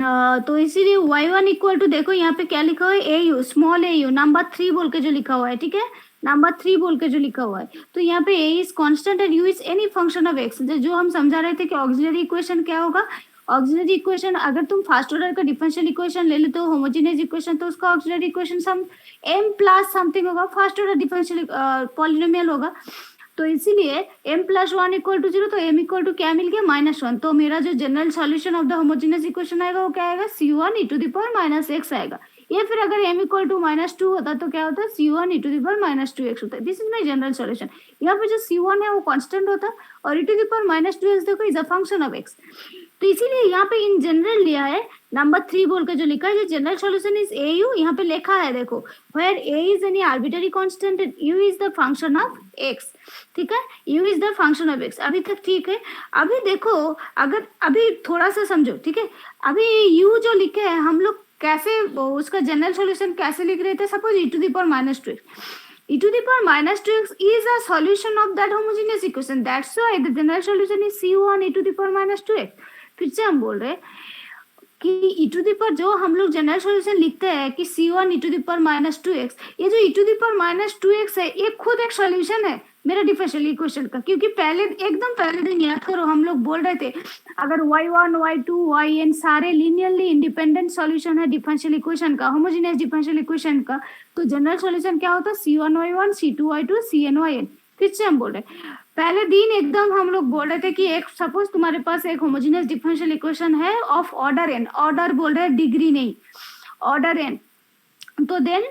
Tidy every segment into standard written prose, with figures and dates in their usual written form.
तो इसीलिए y1 equal to, देखो यहाँ पे क्या लिखा हुआ है, A U, small a u, number 3 बोल के जो लिखा हुआ है, ठीक है, नंबर 3 बोल के जो लिखा हुआ है, तो यहाँ पे a is constant and u is any function of x. जो हम समझा रहे थे कि ऑक्सिलरी इक्वेशन क्या होगा, ऑक्सिलरी इक्वेशन, अगर तुम फर्स्ट ऑर्डर का डिफरेंशियल इक्वेशन ले लेते हो होमोजेनियस इक्वेशन, तो उसका ऑक्सिलरी इक्वेशन सम m प्लस समथिंग होगा, फर्स्ट ऑर्डर डिफरेंशियल पॉलिनोमियल होगा। तो इसीलिए m प्लस 1 इक्वल टू 0, तो m इक्वल टू क्या मिल गया, -1। तो मेरा जो general solution of the homogeneous equation आएगा वो क्या आएगा, c1 e to the power -x आएगा। या फिर अगर m इक्वल टू -2 होता तो क्या होता, c1 e to the power -2x होता है। This is my general solution. यहाँ पे जो c1 है वो कांस्टेंट होता और e to the power -2x देखो is a function of x। तो इसीलिए यहाँ पे इन जनरल लिया है, नंबर 3 बोल के जो लिखा है, जो general solution is a u, यहाँ पे लिखा है देखो, where a is any arbitrary constant and u is the function of x, ठीक है, u is the function of x. अभी तक ठीक है। अभी देखो, अगर अभी थोड़ा सा समझो, ठीक है, अभी यू जो लिखे हैं हम लोग कैसे, उसका जनरल सॉल्यूशन कैसे लिख रहे थे, suppose e to the power -2x, e to the power -2x is a solution of that homogeneous equation, that's why the general solution is c1 e to the power -2x। फिर से हम बोल रहे हैं कि e टू दी पर जो हम लोग जनरल सॉल्यूशन लिखते हैं कि c1 e टू दी पर -2x, ये जो e टू दी पर -2x है ये खुद एक सॉल्यूशन है मेरा डिफरेंशियल इक्वेशन का। क्योंकि पहले एकदम पहले दिन याद करो, हम लोग बोल रहे थे अगर y1 y2 yn सारे लीनियरली इंडिपेंडेंट सॉल्यूशन है डिफरेंशियल इक्वेशन का, होमोजेनियस डिफरेंशियल इक्वेशन का, तो जनरल सॉल्यूशन क्या होता, c1 y1 c2 y2 cn yn। फिर से हम बोल रहे पहले दिन एकदम हम लोग बोल रहे थे कि एक सपोज तुम्हारे पास एक होमोजेनियस डिफरेंशियल इक्वेशन है ऑफ ऑर्डर n, ऑर्डर बोल रहे हैं डिग्री नहीं, ऑर्डर n, तो then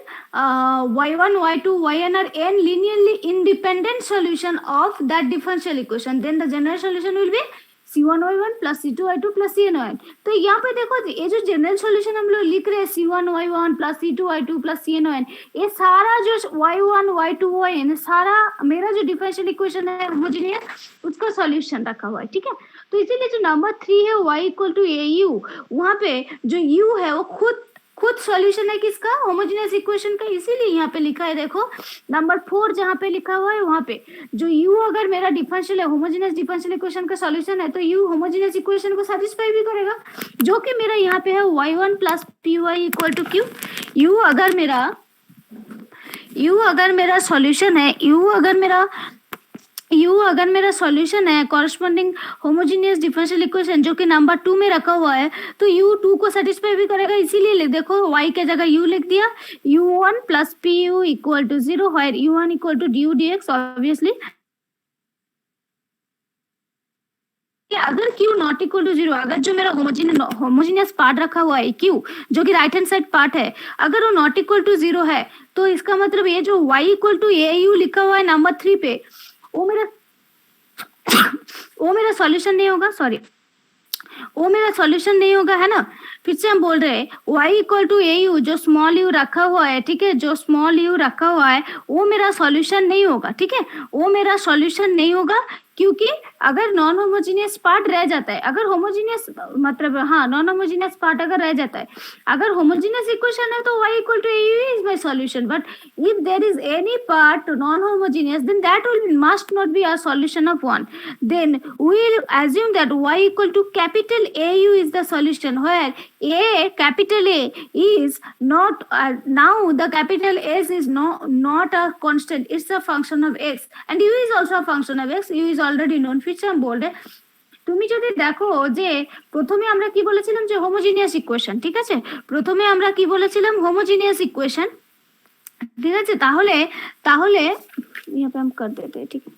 y1 y2 yn are n linearly independent solution of that differential equation, then the general solution will be c1 y1 plus c2 y2 plus cn yn। तो यहाँ पे देखो ये जो जनरल सॉल्यूशन हम लोग लिख रहे हैं c1 y1 plus c2 y2 plus cn yn, ये सारा जो y1 y2 yn सारा मेरा जो डिफरेंशियल इक्वेशन है होमोजेनियस उसका सॉल्यूशन रखा हुआ है, ठीक है। तो इसीलिए जो नंबर 3 है y equal to a u, वहां पे जो u है वो खुद सॉल्यूशन है किसका, होमोजेनियस इक्वेशन का। इसीलिए यहाँ पे लिखा है देखो नंबर 4 जहाँ पे लिखा हुआ है वहां पे जो u अगर मेरा डिफरेंशियल है, होमोजेनियस डिफरेंशियल इक्वेशन का सॉल्यूशन है, तो u होमोजेनियस इक्वेशन को सेटिस्फाई भी करेगा, जो कि मेरा यहाँ पे है y1 plus p y equal to q. u अगर मेरा सॉल्यूशन है, u अगर मेरा सॉल्यूशन है कॉरस्पॉन्डिंग होमोजेनियस डिफरेंशियल इक्वेशन जो कि नंबर 2 में रखा हुआ है, तो u 2 को सेटिस्फाई भी करेगा। इसीलिए देखो y के जगह u लिख दिया, u1 plus p u equal to 0 where u1 equal to du dx। Obviously अगर q नॉट इक्वल टू 0, अगर जो मेरा होमोजेनियस पार्ट रखा हुआ है q जो कि राइट हैंड साइड पार्ट है, अगर वो नॉट इक्वल टू 0 है, तो इसका मतलब ये जो y equal to a u लिखा हुआ है नंबर 3 पे, वो मेरा सॉल्यूशन नहीं होगा, सॉरी वो मेरा सॉल्यूशन नहीं होगा, है ना। फिर से हम बोल रहे हैं y equal to a u, जो स्मॉल यू रखा हुआ है, ठीक है, जो स्मॉल यू रखा हुआ है वो मेरा सॉल्यूशन नहीं होगा, ठीक है, वो मेरा सॉल्यूशन नहीं होगा। क्योंकि अगर नॉन होमोजीनियस पार्ट रह जाता है, अगर होमोजीनियस मतलब हाँ नॉन होमोजीनियस पार्ट अगर रह जाता है, अगर होमोजीनियस इक्वेशन है तो y equal to a u is my solution, but if there is any part non homogeneous then that will must not be a solution of one, then we will assume that y equal to capital AU is the solution, where A, capital A is not now the capital S is not a constant, it's a function of x and u is also a function of x, u is already known। फिर से हम बोल रहे তুমি যদি দেখো যে প্রথমে আমরা কি বলেছিলাম যে হোমোজিনিয়াস ইকুয়েশন, ঠিক আছে, প্রথমে আমরা কি বলেছিলাম হোমোজিনিয়াস ইকুয়েশন, ঠিক আছে। তাহলে यहाँ पे हम कर देते हैं, ठीक है।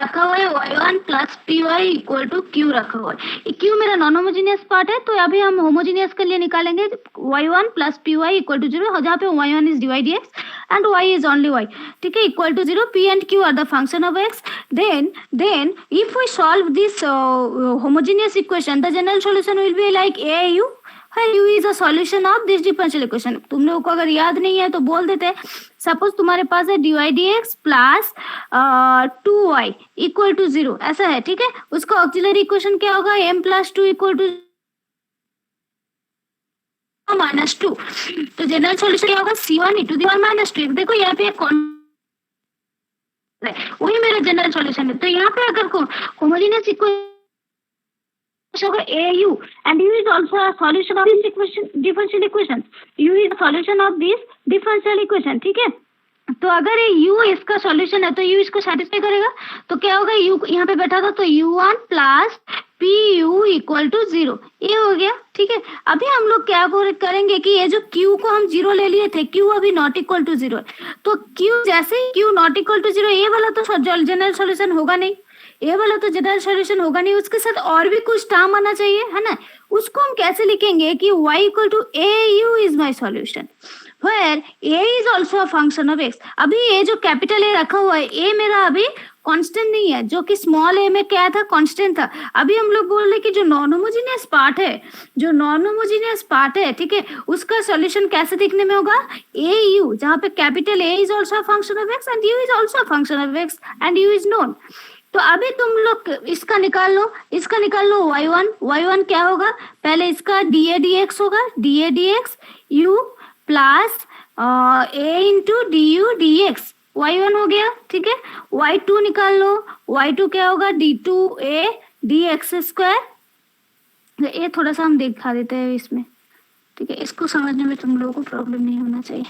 रखा हुआ है y1 plus p y equal to q रखा हुआ है। क्यू मेरा नॉन होमोजीनियस पार्ट है, तो अभी हम होमोजीनियस के लिए निकालेंगे y1 plus p y equal to 0, जहाँ पे y1 is dy dx and y is only y, ठीक है, equal to 0। p and q are the function of x, then if we solve this homogeneous equation, the general solution will be like au, u is a solution of this differential equation। तुम लोगों को अगर याद नहीं है तो बोल देते हैं, सपोज तुम्हारे पास है dy dx plus 2y equal to 0, ऐसा है, ठीक है। उसका ऑक्सिलरी इक्वेशन क्या होगा, m प्लस 2 इक्वल टू -2, तो जनरल सॉल्यूशन क्या होगा C1 e to the power -2। देखो यहाँ पे वही मेरा जनरल सॉल्यूशन है। तो यहाँ पे अगर होमोजेनियस इक्वेशन होगा AU and U is also a solution of this equation, differential equation। U is a solution of this differential equation, ठीक है। तो अगर ये U इसका सॉल्यूशन है तो U इसको सेटिस्फाई करेगा, तो क्या होगा U यहाँ पे बैठा था तो U1 plus PU equal to 0, ये हो गया, ठीक है। अभी हम लोग क्या करेंगे कि ये जो Q को हम 0 ले लिए थे, Q अभी नॉट इक्वल टू 0 है, तो Q जैसे ही Q नॉट इक्वल टू 0, ये वाला तो जनरल सॉल्यूशन होगा नहीं, ये वाला तो जनरल सॉल्यूशन होगा नहीं, उसके साथ और भी कुछ टर्म आना चाहिए, है ना। उसको हम कैसे लिखेंगे कि y equal to AU is my solution where a is also a function of x। अभी ये जो कैपिटल A रखा हुआ है, a मेरा अभी कांस्टेंट नहीं है, जो कि स्मॉल a में क्या था, कांस्टेंट था। अभी हम लोग बोल रहे कि जो नॉन होमोजेनियस पार्ट है, जो नॉन होमोजेनियस पार्ट है, ठीक है, उसका सॉल्यूशन कैसे दिखने में होगा, AU, जहाँ पे capital A is also a function of x and U is also a function of x and U is known। तो अभी तुम लोग इसका निकाल लो, इसका निकाल लो y1 क्या होगा, पहले इसका dA dx होगा, dA dx u plus a into d dx, y1 हो गया, ठीक है। y2 निकाल लो, y2 क्या होगा d2a dx स्क्वायर। ये थोड़ा सा हम दिखा देते हैं इसमें, ठीक है, इसको समझने में तुम लोगों को प्रॉब्लम नहीं होना चाहिए।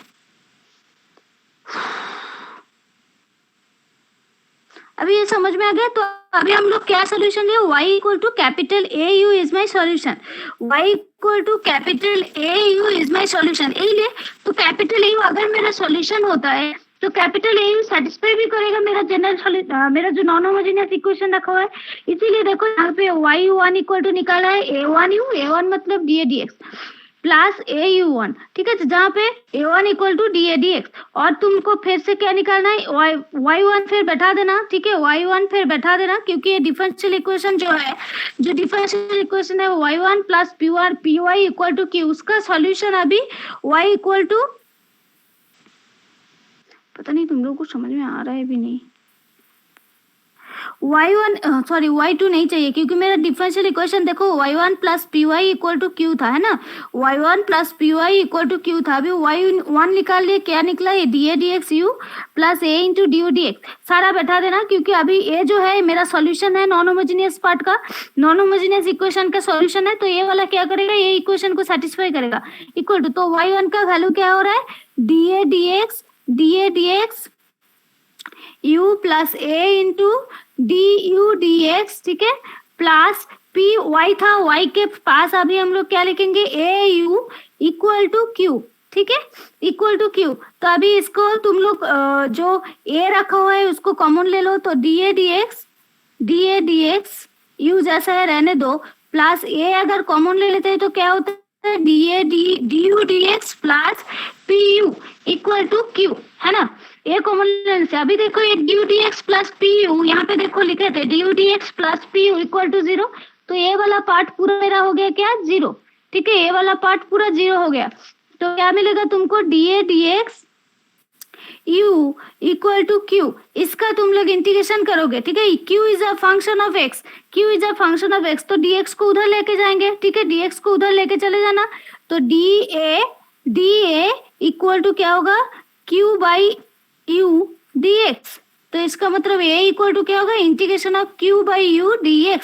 अभी ये समझ में आ गया। तो अभी हम लोग क्या सोल्यूशन लिया, y equal to capital AU is my solution, y equal to capital AU is my solution, यही ले। तो कैपिटल AU अगर मेरा सॉल्यूशन होता है तो कैपिटल AU सेटिस्फाई भी करेगा मेरा जनरल मेरा जो नॉन होमोजेनियस इक्वेशन रखा हुआ है। इसीलिए देखो यहाँ पे y1 इक्वल टू निकाला है A1 मतलब dA dx प्लस AU1, ठीक है, जहाँ पे A1 equal to dA dx, और तुमको फिर से क्या निकालना है, y1 फिर बैठा देना, ठीक है, y1 फिर बैठा देना, क्योंकि ये डिफरेंशियल इक्वेशन जो है, जो डिफरेंशियल इक्वेशन है y1 plus py equal to q, उसका सॉल्यूशन अभी y इक्वल टू, पता नहीं तुम लोगों को समझ में आ रहा है भी नहीं, y2 नहीं चाहिए, क्योंकि मेरा डिफरेंशियल इक्वेशन देखो y1 plus py equal to q था, है ना, y1 plus py equal to q था। अभी y1 निकाल लिए, क्या निकला, ये dA dx u plus a into du dx, सारा बैठा देना, क्योंकि अभी ये जो है मेरा सॉल्यूशन है नॉन होमोजेनियस पार्ट का, नॉन होमोजेनियस इक्वेशन का सॉल्यूशन है, तो ये वाला क्या करेगा, ये इक्वेशन को सेटिस्फाई करेगा, इक्वल टू, तो y1 का वैल्यू क्या हो रहा है, dA dx u plus a into du dx, ठीक है, प्लस p y था, y के पास अभी हम लोग क्या लिखेंगे, AU इक्वल टू q, ठीक है, इक्वल टू q। तो अभी इसको तुम लोग जो a रखा हुआ है उसको कॉमन ले लो, तो dA dx u जैसा है रहने दो, प्लस a अगर कॉमन ले लेते हैं तो क्या होता है, du dx plus pu equal to q, है ना, ये कॉमन लेने से। अभी देखो ये du dx प्लस pu, यहाँ पे देखो लिखे थे du dx plus pu equal to 0, तो ये वाला पार्ट पूरा मेरा हो गया क्या, 0, ठीक है, ये वाला पार्ट पूरा 0 हो गया। तो क्या मिलेगा तुमको, dA dx u equal to q, इसका तुम लोग इंटीग्रेशन करोगे, ठीक है, q is a function of x, q is a function of x, तो dx को उधर लेके जाएंगे, ठीक है, dx को उधर लेके चले जाना, तो dA इक्वल टू क्या होगा, q बाई u dx, तो इसका मतलब a इक्वल टू क्या होगा, integration of q by u dx,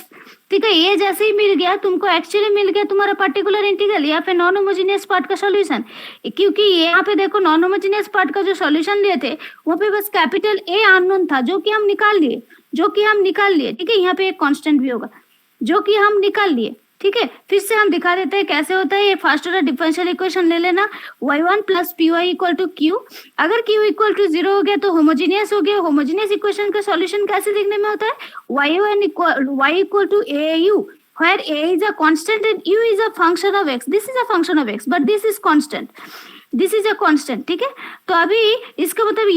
ठीक है। ये जैसे ही मिल गया तुमको, एक्चुअली मिल गया तुम्हारा पर्टिकुलर इंटीग्रल या फिर नॉन होमोजेनियस पार्ट का सॉल्यूशन, क्योंकि ये यहाँ पे देखो नॉन होमोजेनियस पार्ट का जो सॉल्यूशन लिए थे वहाँ पे बस कैपिटल A अननोन था, जो कि हम निकाल लिए, ठीक है, यहाँ पे एक कांस्टेंट भी होगा जो कि हम निकाल लिए, ठीक है। फिर से हम दिखा देते हैं कैसे होता है, ये फर्स्ट ऑर्डर डिफरेंशियल इक्वेशन ले लेना, y1 plus py equal to q, अगर q इक्वल टू 0 हो गया तो होमोजेनियस हो गया। होमोजेनियस इक्वेशन का सॉल्यूशन कैसे देखने में होता है, y equal to AU where a is a constant and u is a function of x, this is a function of x but this is constant, this is a constant, ठीक है। तो अभी इसका मतलब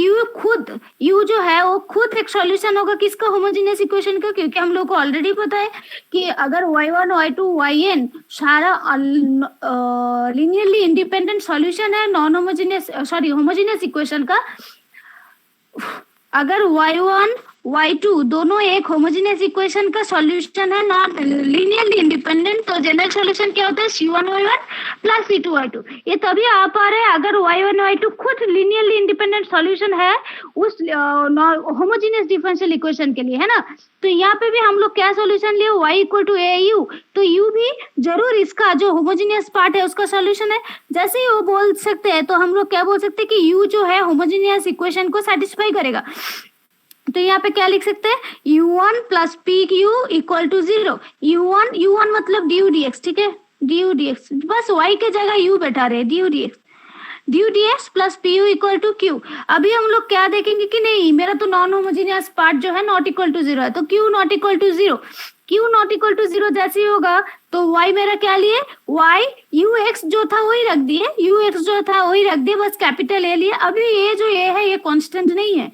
u जो है वो खुद एक सॉल्यूशन होगा किसका, होमोजेनियस इक्वेशन का, क्योंकि हम लोग को ऑलरेडी पता है कि अगर y1 y2 yn सारा लीनियरली इंडिपेंडेंट सॉल्यूशन है नॉन होमोजेनियस होमोजेनियस इक्वेशन का, अगर y1 y2 दोनों एक होमोजेनियस इक्वेशन का सॉल्यूशन है, नॉट लीनियरली इंडिपेंडेंट। तो जनरल सॉल्यूशन क्या होता है, c1 y1 plus c2 y2। ये तभी आ पा रहे हैं अगर y1 y2 खुद लीनियरली इंडिपेंडेंट सॉल्यूशन है उस होमोजेनियस डिफरेंशियल इक्वेशन के लिए, है ना। तो यहाँ पे भी हम लोग क्या सॉल्यूशन लिए, y equal to a u, तो u भी जरूर इसका जो होमोजेनियस पार्ट है उसका सॉल्यूशन है। जैसे ही वो बोल सकते हैं तो हम लोग क्या बोल सकते हैं कि u जो है होमोजेनियस इक्वेशन को सेटिस्फाई करेगा। तो यहाँ पे क्या लिख सकते हैं, u1 plus p q equal to 0। u1 मतलब du dx, ठीक है, du dx, बस y के जगह u बैठा रहे, du dx plus p u equal to q. अभी हम लोग क्या देखेंगे कि नहीं, मेरा तो नॉन होमोजेनियस पार्ट जो है नॉट इक्वल टू 0 है, तो q not equal to 0, q not equal to 0 जैसे ही होगा तो y मेरा क्या लिए, y ux जो था वही रख दिए, ux जो था वही रख दिए, बस कैपिटल ए लिए। अभी ये जो ए है ये कांस्टेंट नहीं है,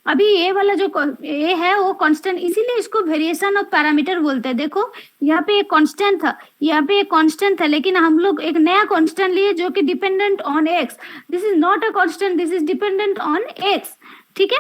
अभी ए वाला जो ए है वो कांस्टेंट, इसीलिए इसको वेरिएशन ऑफ पैरामीटर बोलते हैं। देखो यहाँ पे एक कांस्टेंट था, यहाँ पे एक कांस्टेंट था, लेकिन हम लोग एक नया कांस्टेंट लिए जो कि dependent on x. This is not a constant, this is dependent on x, ठीक है।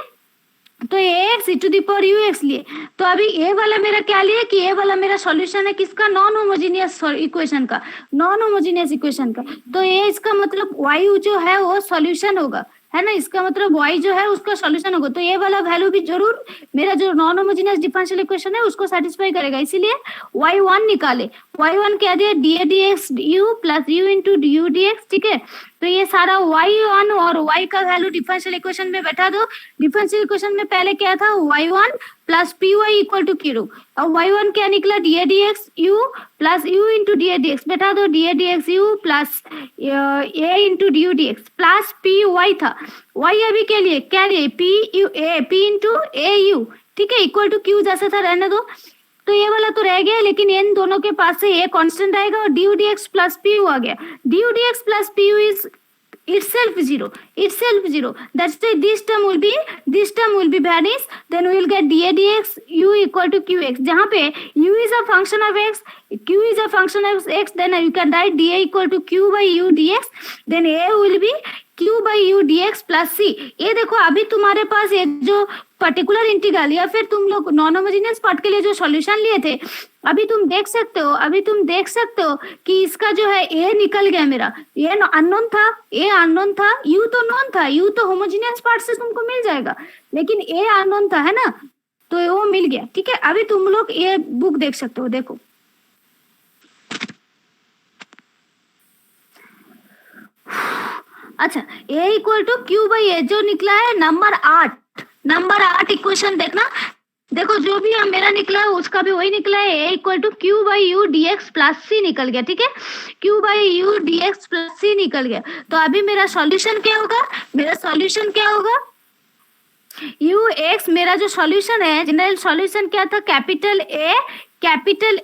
तो x to the power u x लिए। तो अभी ए वाला मेरा क्या लिए कि ए वाला मेरा सॉल्यूशन है किसका, नॉन होमोजेनियस इक्वेशन का, नॉन होमोजेनियस इक्वेशन का। तो ये इसका मतलब वाई जो है वो सॉल्यूशन होगा, है ना, इसका मतलब y जो है उसका सॉल्यूशन होगा। तो ये वाला वैल्यू भी जरूर मेरा जो नॉन होमोजेनियस डिफरेंशियल इक्वेशन है उसको सेटिस्फाई करेगा, इसीलिए y1 निकाले। y1 क्या दिया, D dx u plus u into d dx, ठीक है। तो ये सारा y1 और y का वैल्यू डिफरेंशियल इक्वेशन में बैठा दो। डिफरेंशियल इक्वेशन में पहले क्या था, y1 plus p y equal to q, और y1 क्या निकला, d dx u plus u into d dx, बैठा दो d dx u plus a into d dx plus p y था, y अभी के लिए क्या लिए, p u a, p into a u, ठीक है, इक्वल टू क्यू जैसा था रहने दो। तो ये वाला तो रह गया, लेकिन इन दोनों के पास से ये कांस्टेंट आएगा और d dx plus p u आ गया। D dx plus p u is itself zero, that's why this term will be vanish, then we will get dA dx u equal to qx, जहाँ पे u is a function of x, q is a function of x, then you can write dA equal to q by u dx, then a will be q by u dx plus c। ये देखो अभी तुम्हारे पास ये जो particular integral या फिर तुम लोग नॉन होमोजेनियस पार्ट के लिए जो सॉल्यूशन लिए थे, अभी तुम देख सकते हो कि इसका जो है ए निकल गया मेरा, ये अननोन था, ए अननोन था, यू तो नोन था, यू तो होमोजेनियस पार्ट से तुमको मिल जाएगा, लेकिन ए अननोन था, है ना, तो वो मिल गया, ठीक है। अभी तुम लोग ये बुक देख सकते हो, देखो अच्छा, ए इक्वल टू क्यू बाई ए जो निकला है नंबर 8 इक्वेशन देखना, देखो जो भी मेरा निकला है उसका भी वही निकला है, a equal to q by u d x plus c निकल गया, ठीक है, q by u d x plus c निकल गया। तो अभी मेरा सॉल्यूशन क्या होगा, यू एक्स, मेरा जो सॉल्यूशन है जनरल सॉल्यूशन क्या था, कैपिटल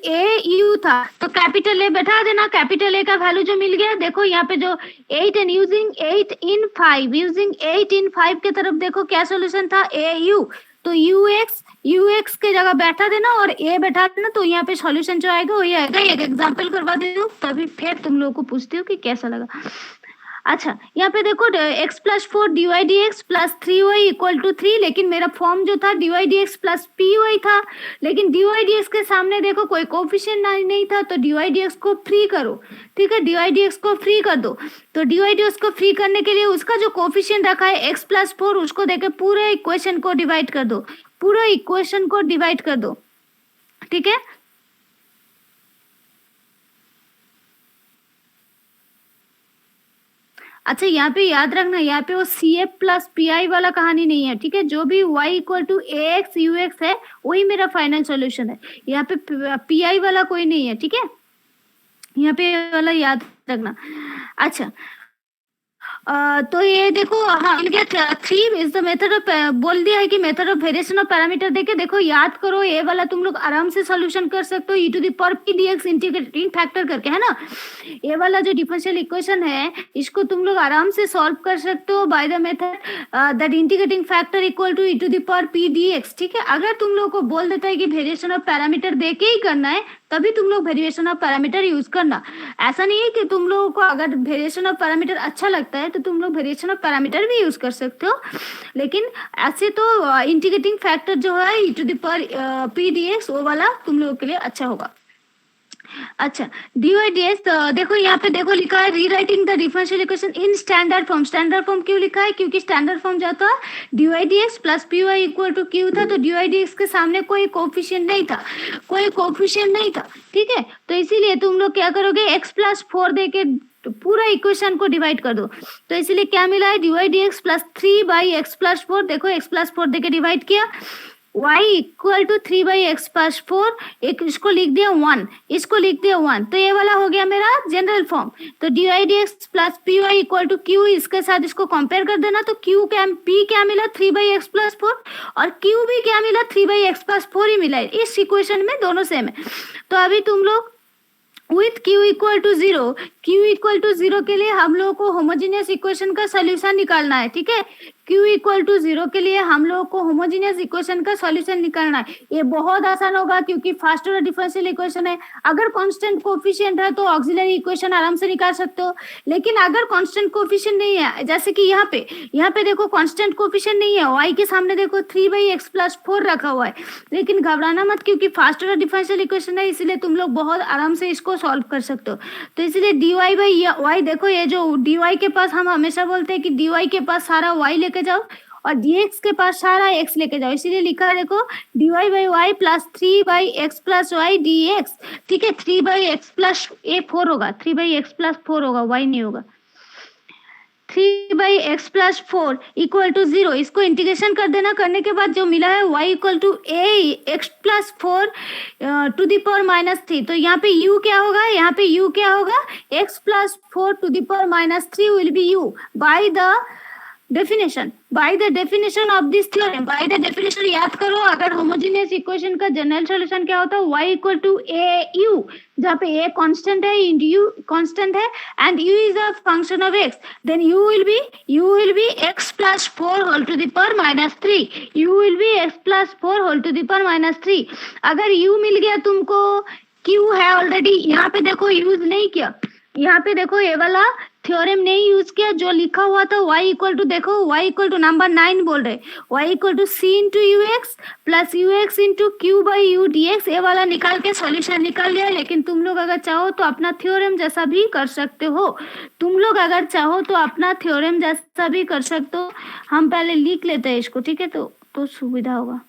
ए यू था, तो कैपिटल ए बैठा देना, कैपिटल ए का वैल्यू जो मिल गया, देखो यहाँ पे जो 8 एंड यूजिंग 8 इन 5 के तरफ देखो क्या सॉल्यूशन था, ए यू, तो यू एक्स के जगह बैठा देना और ए बैठा देना, तो यहाँ पे सॉल्यूशन जो आएगा वही आएगा। एक एग्जांपल करवा दे दो तभी फिर तुम लोगों को पूछती हूँ कि कैसा लगा। अच्छा यहाँ पे देखो x plus 4 d y d x plus 3y equal to 3, लेकिन मेरा फॉर्म जो था d y d x plus p y था, लेकिन डी वाई डी एक्स के सामने देखो कोई कोफिशिएंट नहीं था, तो डी वाई डी एक्स को फ्री करो, ठीक है, डी वाई डी एक्स को फ्री कर दो। तो डी वाई डी एक्स को फ्री करने के लिए उसका जो कोफिशिएंट रखा है x प्लस 4 उसको देके पूरे इक्वेशन को डिवाइड कर दो, ठीक है। अच्छा यहाँ पे याद रखना, यहाँ पे वो C F plus P I वाला कहानी नहीं है, ठीक है, जो भी y equal to A X U X है वही मेरा फाइनल सॉल्यूशन है, यहाँ पे पी आई वाला कोई नहीं है, ठीक है, यहाँ पे वाला याद रखना। अच्छा तो ये देखो हाँ मिल गया, 3 इज द मेथड ऑफ, बोल दिया है कि method of variation of parameter देके देखो याद करो, ये वाला तुम लोग आराम से सॉल्यूशन कर सकते हो e to the power p dx integrating factor करके, है ना। ये वाला जो डिफरेंशियल इक्वेशन है इसको तुम लोग आराम से सॉल्व कर सकते हो by the method that integrating factor equal to e to the power p dx, ठीक है। अगर तुम लोग को बोल देता है कि वेरिएशन ऑफ पैरामीटर देके ही करना है तभी तुम लोग वेरिएशन ऑफ पैरामीटर यूज करना। ऐसा नहीं है कि तुम लोगों को अगर वेरिएशन ऑफ पैरामीटर अच्छा लगता है तो तुम लोग वेरिएशन ऑफ पैरामीटर भी यूज कर सकते हो, लेकिन ऐसे तो इंटीग्रेटिंग फैक्टर जो है e to the power p dx वो वाला तुम लोगों के लिए अच्छा होगा। अच्छा, dydx देखो यहाँ पे देखो लिखा है rewriting the differential equation in standard form. Standard form क्यों लिखा है? क्योंकि स्टैंडर्ड फॉर्म जो था dydx plus py equal to q था, तो dydx के सामने कोई कोफिशिएंट नहीं था, कोई कोफिशिएंट नहीं था, ठीक है। तो इसीलिए तुम लोग क्या करोगे, x प्लस 4 दे के पूरा इक्वेशन को डिवाइड कर दो। तो इसीलिए क्या मिला है, dydx plus 3 by x plus 4, देखो x प्लस 4 दे के डिवाइड किया, y equal to 3 by x plus 4, एक इसको लिख दिया 1, इसको लिख दिया 1, तो ये वाला हो गया मेरा जनरल फॉर्म। तो dydx plus p y equal to q, इसके साथ इसको कंपेयर कर देना, तो q क्या p क्या मिला 3 बाई एक्स प्लस 4 और q भी क्या मिला 3 बाई एक्स प्लस 4 ही मिला है। इस इक्वेशन में दोनों सेम है। तो अभी तुम लोग with q equal to 0, q equal to 0 के लिए हम लोगों को होमोजेनियस इक्वेशन का सोल्यूशन निकालना है, ठीक है। q इक्वल टू 0 के लिए हम लोगों को होमोजेनियस इक्वेशन का सॉल्यूशन निकालना है। ये बहुत आसान होगा क्योंकि फर्स्ट ऑर्डर डिफरेंशियल इक्वेशन है। अगर कांस्टेंट कोएफिशिएंट है तो ऑक्सिलरी इक्वेशन आराम से निकाल सकते हो, लेकिन अगर कांस्टेंट कोएफिशिएंट नहीं है, जैसे कि यहाँ पे देखो कांस्टेंट कोएफिशिएंट नहीं है, y के सामने देखो 3 बाई एक्स प्लस 4 रखा हुआ है, लेकिन घबराना मत क्योंकि फर्स्ट ऑर्डर डिफरेंशियल इक्वेशन है, इसलिए तुम लोग बहुत आराम से इसको सॉल्व कर सकते हो। तो इसलिए dy बाई y, देखो ये जो dy के पास हम हमेशा बोलते हैं कि dy के पास सारा y लेके जाओ और dx के पास सारा x लेके जाओ, इसीलिए लिखा है देखो dy by y plus 3 by x plus y dx, ठीक है। 3 बाई एक्स प्लस 4 होगा, 3 बाई एक्स प्लस 4 होगा, y नहीं होगा। 3 by x plus 4 equal to 0, इसको इंटीग्रेशन कर देना, करने के बाद जो मिला है y equal to a x plus 4 to the power minus 3। तो यहाँ पे u क्या होगा, यहाँ पे u क्या होगा, x plus 4 to the power minus 3 will be u by the definition, by the definition of this theorem. By the definition याद करो, अगर होमोजेनियस इक्वेशन का जनरल सॉल्यूशन क्या होता है, y equal to a u, जहाँ पे a कांस्टेंट है, u कांस्टेंट है and u is a function of x, then u will be x plus 4 whole to the power minus 3, u will be x plus 4 whole to the power minus 3। अगर u मिल गया तुमको, q है already, यहाँ पे देखो use नहीं किया, यहाँ पे देखो ये वाला थ्योरम नहीं यूज किया, जो लिखा हुआ था y इक्वल टू, देखो y इक्वल टू नंबर 9 बोल रहे, y equal to c into u x plus u x into q by u d x, ये वाला निकाल के सॉल्यूशन निकाल लिया। लेकिन तुम लोग अगर चाहो तो अपना थ्योरम जैसा भी कर सकते हो, तुम लोग अगर चाहो तो अपना थ्योरम जैसा भी कर सकते हो। हम पहले लिख लेते हैं इसको, ठीक है, तो सुविधा होगा।